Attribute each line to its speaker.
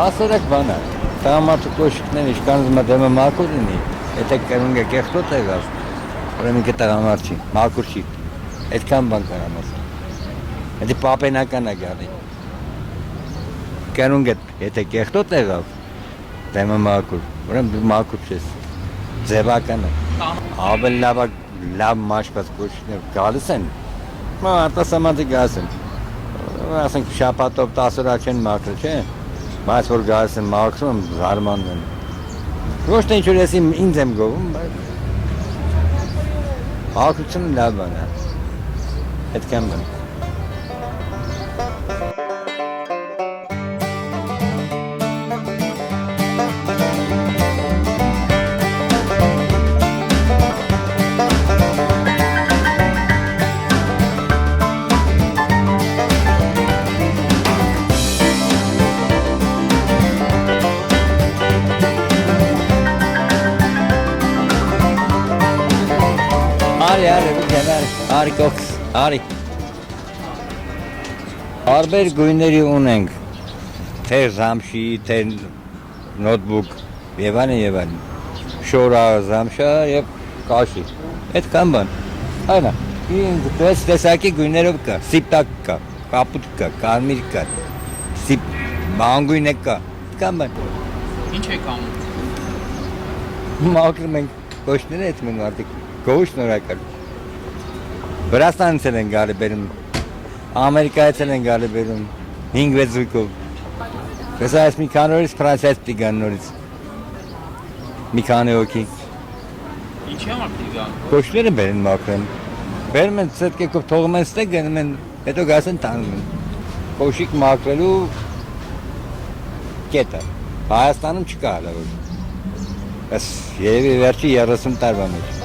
Speaker 1: Ասորակ բան է։ Տղամարդու կոշիկներ իշքան դեմը մաքուր ունի։ Եթե կերունգը կեղտոտ եղավ, ուրեմն կը տղամարդ չի, մաքուր չի։ Այդքան բան կարամ ասել։ Եթե պապենական է գալի։ Կերունգը եթե կեղտոտ եղավ, դեմը մաքուր, ուրեմն դու մաքուր ես։ Ձևական է։ Ավելի լավ մաշկած կոշիկներ գալիս են։ Մա արտասահմանցի գալիս են։ Ասենք շաբաթով 10 օր չեն մաքրել, չէ՞։ Բայց որ գալիս են մաքրում, զարմանում են։ Ոչ թե ինչ-որ ես ինձ եմ գովում, բայց մաքրությունը լավ բան է։ Այդքան բան։ Արի կողքս, արի։ Տարբեր գույների ունենք, թե զամշի, թե նոթբուք, եւ այլն, շորա, զամշա եւ կաշի։ Այդքան բան։ Այնա, ինձ տեսակի գույներով կա, սիպտակ կա, կապուտ կա, կարմիր կա, մանգույն կա, այդքան բան։
Speaker 2: Ինչ եք անում։
Speaker 1: Մաքրում ենք կոշները էդ մենք արդիկ, գոհ շնորհակալ։ Վրաստանից են գալի բերում, Ամերիկայից են գալի բերում, 5-6 զույգով։ Հեսա այս մի քանի օրից Ֆրանսիայից պիտի նորից, մի քանի հոգի։
Speaker 2: Ինչի համար պիտի գան։
Speaker 1: Կոշները բերեն մաքրեն, բերում են սետկեքով թողում են ստեղ գնում են, հետո գաս են տանում են։ Կոշիկ մաքրելու կետը, Հայաստանում չկա հալավոր։ Ես երևի վերջի 30 տարվա մեջ։